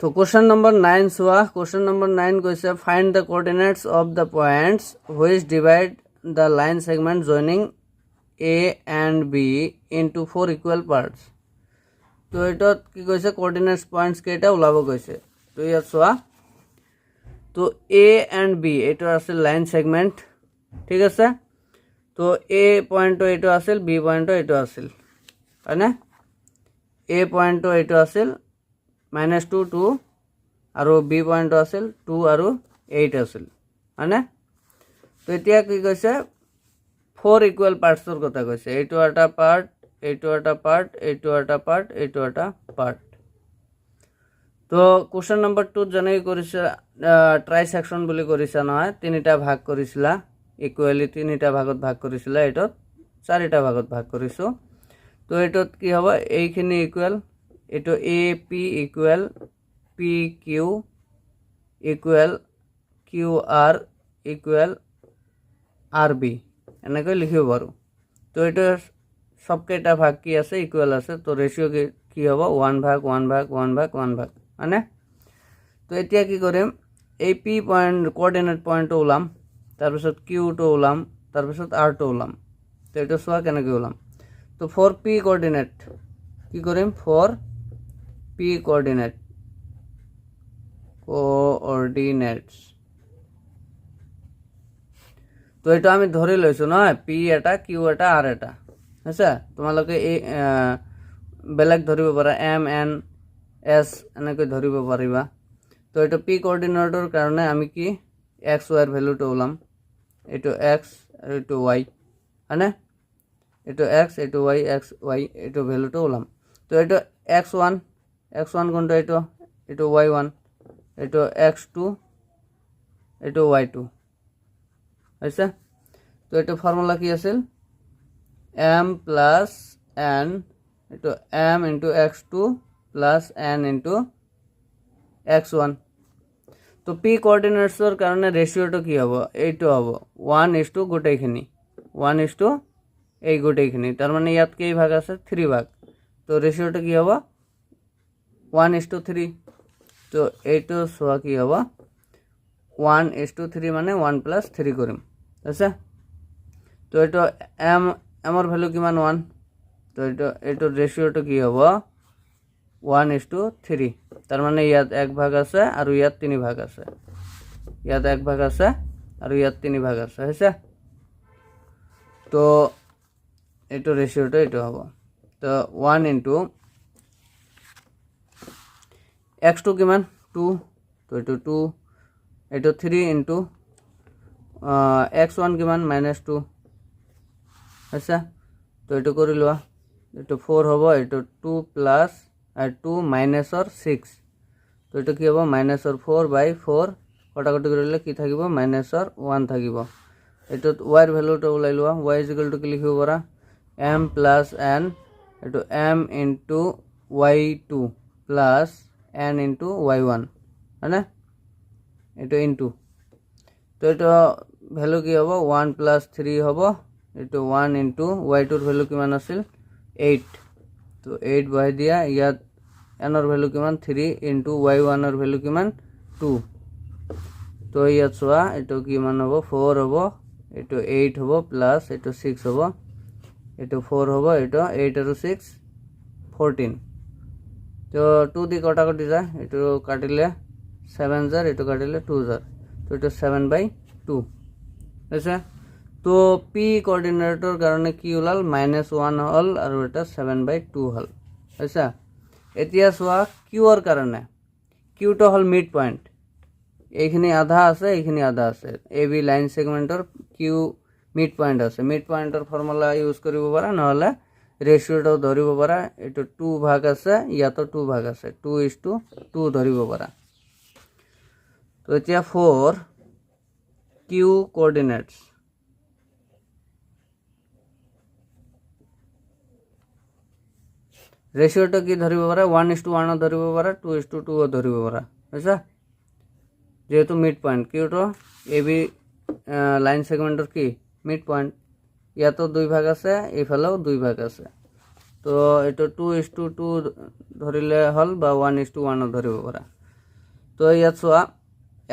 তো question number 9 চোৱা question number 9 কৈছে find the coordinates of the points which divide the line segment joining A and B into 4 equal parts. তো এটাত কি কৈছে coordinates points কেইটা ওলাব কৈছে তো ইয়াত চোৱা তো A and B এটা আছে লাইন সেগমেন্ট ঠিক আছে তো A পয়েন্টটো এটা আছিল B পয়েন্টটো এটা আছিল হয়নে A পয়েন্টটো এটা আছিল -2 2 আৰু B পয়েন্টটো আছিল 2 আৰু 8 আছিল হয়নে তো এতিয়া কি কৈছে 4 ইকুয়াল পাৰ্টসৰ কথা কৈছে এইটো এটা পাৰ্ট এইটো এটা পাৰ্ট এইটো এটা পাৰ্ট এইটো এটা পাৰ্ট তো কোশ্চেন নম্বৰ 2 জনাই কৰিছে ট্ৰাই সেকশন বুলি কৰিছে নহয় তিনিটা ভাগ কৰিছিলা ইকুয়ালি তিনিটা ভাগত ভাগ কৰিছিলা এটো চাৰিটা ভাগত ভাগ কৰিছো তো এটোত কি হ'ব এইখিনি ইকুয়াল এটো A P equal P Q equal Q R equal R B এনেকৈ লিখিব পাৰো তো এটো সবকেটা ভাগ কি আছে ইকুয়াল আছে তো রেশিও কি হ'ব 1 ভাগ 1 ভাগ 1 ভাগ 1 ভাগ মানে তো এতিয়া কি কৰিম এই পি পয়েন্ট কোঅৰ্ডিনেট পয়েন্টটো ওলাম তাৰপিছত কিউ টো ওলাম তাৰপিছত আর টো ওলাম তো এটা সোয়া কেনেকৈ ওলাম তো 4p কোঅর্ডিনেট কি কৰিম 4p কোঅৰ্ডিনেটস তো এটা আমি ধৰি লৈছো নহয় পি এটা কিউ এটা আৰ এটা আছে তোমালোকে এই বেলেগ ধৰিব পাৰা এম এন এস এনেকৈ ধৰিব পাৰিবা তো এটা পি কোঅৰ্ডিনেটৰ কাৰণে আমি কি x y এৰ ভ্যালুটো ওলাম এটো x আৰু এটো y হয়নে এটো x এটো y x y এটো ভ্যালুটো ওলাম তো এটো x1 কোনটো এটো y1 এটো x2 এটো y2 আছে তো এটো ফর্মুলা কি আছিল m plus n এটো m into x2 plus n into x1 তো p কোঅৰ্ডিনেটসৰ কাৰণে ৰেশিওটো কি হ'ব এইটো হ'ব 1:2 গোটেইখিনি 1:2 এই গোটেইখিনি তাৰ মানে ইয়াত কেই ভাগ আছে 3 ভাগ তো ৰেশিওটো কি হ'ব 1:3 তো এইটো সোয়া কি হ'ব 1:3 মানে 1 + 3 কৰিম আছে তো এইটো এমৰ ভ্যালু কিমান 1 তো এইটো ৰেশিওটো কি হ'ব 1:3 তার মানে ইয়াত 1 ভাগ আছে আর ইয়াত 3 ভাগ আছে ইয়াত 1 ভাগ আছে আর ইয়াত 3 ভাগ আছে হইছে তো এটো রেশিওটা এটো হবে তো 1 into x2 কিমান 2 তো এটো 2 এটো 3 into x1 কিমান -2 হইছে তো এটো কৰি লোৱা এটো 4 হ'ব এটো 2 plus আর 2 minus or 6 তো এটা কি হবে minus or 4/4 কটাকটি কৰিলে কি থাকিব minus or 1 থাকিব এটো y এৰ ভ্যালুটা ওলাই লোৱা y = কি লিখিব পাৰা m plus n এটো m into y2 plus n into y1 হয়নে এটো into তো এটা ভ্যালু কি হ'ব 1 plus 3 হ'ব এটো 1 into y2 এর ভ্যালু কিমান আছিল 8 তো 8 বহাই দিয়া ইয়াত n এর ভ্যালু কিমান 3 into y1 এর ভ্যালু কিমান 2 তো ইয়াত সোয়া এটো কিমান হ'ব 4 হ'ব এটো 8 হ'ব প্লাস এটো 6 হ'ব এটো 4 হ'ব এটো 8 আৰু 6 14 তো 2 দি কটাকটি যায় এটো কাটিলে 7 জাৰ এটো কাটিলে 2 জাৰ তো এটো 7/2 আছে তো p কোঅৰ্ডিনেটৰ কাৰণে কি ওলাল -1 হল আৰু এটা 7/2 হল আছে এতিয়া সোয়া কিউ এর কারণে কিউটো হল মিড পয়েন্ট এইখিনি আধা আছে এইখিনি আধা আছে এ বি লাইন সেগমেন্টৰ কিউ মিড পয়েন্ট আছে মিড পয়েন্টৰ ফৰ্মুলা ইউজ কৰিব পাৰা নহলে ৰেশিওটো ধৰিব পাৰা এটো 2 ভাগ আছে ইয়াতো 2 ভাগ আছে 2:2 ধৰিব পাৰা তো এতিয়া 4 কিউ কোঅর্ডিনেটস রেশিওটা কি ধরিব পারা 1:1 ধরিব পারা 2:2 ধরিব পারা বুঝছা যেহেতু মিড পয়েন্ট কিউটো এবি লাইন সেগমেন্টর কি মিড পয়েন্ট ইয়াতো 2 ভাগ আছে এইফালেও 2 ভাগ আছে তো এটা 2:2 ধরিলে হল বা 1:1 ধরিব পারা তো ইয়াত চোৱা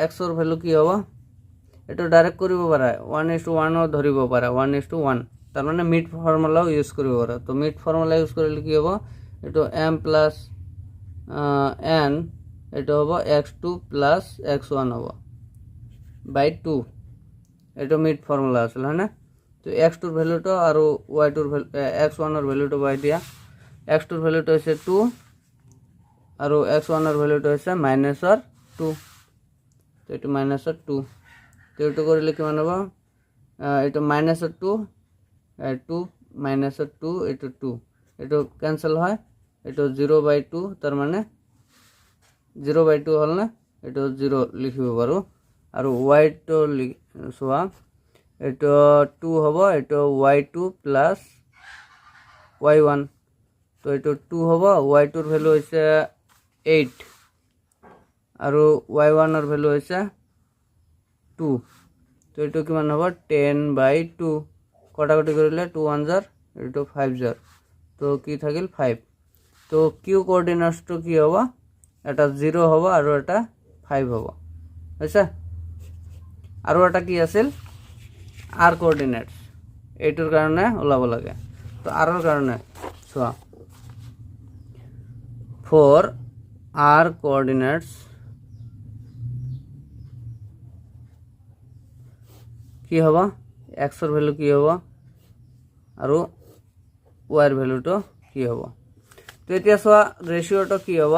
এক্সৰ ভেলু কি হ'ব এইটো ডাইৰেক্ট কৰিব পাৰা 1:1 ধৰিব পাৰা 1:1 তাৰমানে মিড ফৰ্মুলাও ইউজ কৰিব পাৰা তো মিড ফৰ্মুলা ইউজ কৰিলে কি হ'ব এইটো m প্লাছ n এইটো হ'ব x2 প্লাছ x1 হ'ব বাই 2 এইটো মিড ফৰ্মুলা আছিল হয়নে তো x2ৰ ভেলুটো আৰু y2ৰ x1ৰ ভেলুটো বাই দিয়া x2ৰ ভেলুটো হৈছে 2 আৰু x1ৰ ভেলুটো হৈছে -2 তো এইটো -2 তো এইটো কৰিলে কিমান হ'ব এইটো -2 2 -2 এইটো 2 এইটো কেনসেল হয় এইটো 0/2 তাৰ মানে 0/2 হল না এইটো 0 লিখিব পাৰো আৰু y টো চোৱা এইটো 2 হ'ব এইটো y2 প্লাস y1 তো এইটো 2 হ'ব y2 ৰ ভ্যালু হৈছে 8 আৰু y1 ৰ ভ্যালু হৈছে 2 তো এইটো কিমান হ'ব 10/2 কটাকটি কৰিলে 2 1 jar এইটো 5 jar তো কি থাকিল 5 তো কিউ কোঅর্ডিনেটসটো কি হ'ব এটা 0 হ'ব আৰু এটা 5 হ'ব হৈছে আৰু এটা কি আছিল r কোঅৰ্ডিনেটস এইটোৰ কাৰণে ওলাব লাগে তো r ৰ কাৰণে চোৱা for r coordinates কি হ'ব x ৰ ভ্যালু কি হ'ব আৰু y ৰ ভ্যালুটো কি হ'ব তো এতিয়া চোৱা ৰেশিওটো কি হ'ব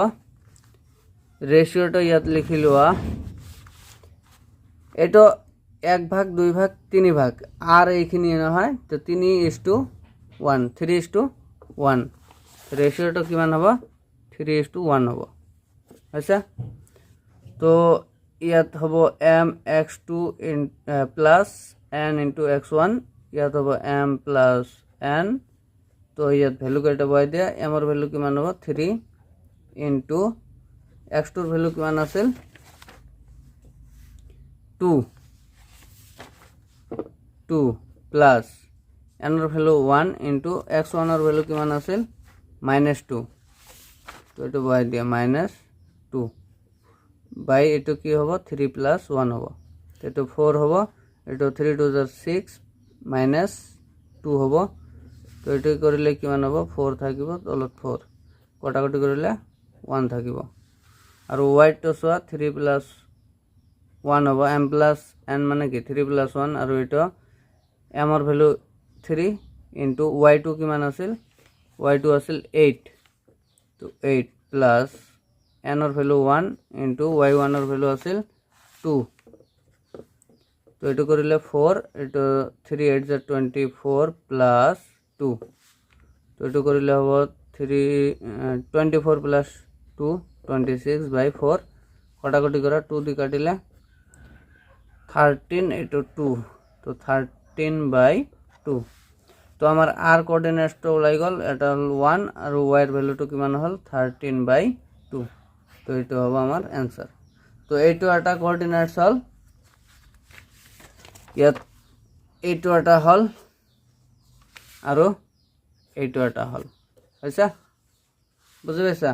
ৰেশিওটো ইয়াত লিখি লোৱা এটো 1 ভাগ 2 ভাগ 3 ভাগ আর এইখিনি নহয় তো 3:1 3:1 রেশিওটো কিমান হ'ব 3:1 হ'ব আচ্ছা তো ইয়াত হ'ব mx2 plus n into x1 ইয়াত হ'ব m প্লাস n তো ইয়াত ভ্যালু কেইটা বহাই দিয়া m ৰ ভ্যালু কিমান হ'ব 3 into x2 ৰ ভ্যালু কিমান আছিল 2 প্লাস n ৰ ভ্যালু 1 into x1 ৰ ভ্যালু কিমান আছিল -2 তো এটো বহাই দিয়া -2 বাই এটো কি হ'ব 3 + 1 হ'ব এটো 4 হ'ব এটো 3 2 6 -2 হ'ব তো এটো কৰিলে কিমান হ'ব 4 থাকিব তলত 4 কটাকটি কৰিলে 1 থাকিব আৰু y টো সোৱা 3 + 1 হ'ব m + n মানে কি 3 + 1 আৰু এটো m ৰ ভ্যালু 3 into y2 কিমান আছিল y2 আছিল 8 তো 8 plus n ৰ ভ্যালু 1 into y1 ৰ ভ্যালু আছিল 2 তো এটো কৰিলে 4 এটো 3 8 24 plus 2 তো এটো কৰিলে হ'ব 24 plus 2 26/4 কটাকটি কৰা 2 দি কাটিলে 13 এটো 2 তো 13/2 তো আমার r কোঅর্ডিনেটসটো ওলাই গল এটা হল 1 আৰু y এর ভ্যালুটো কিমান হল 13/2 তো এইটো হ'ব আমার आंसर তো এইটো এটা কোঅর্ডিনেটস হল ইয়াত এইটো এটা হল আৰু এইটো এটা হল হৈছে বুজি পাইছা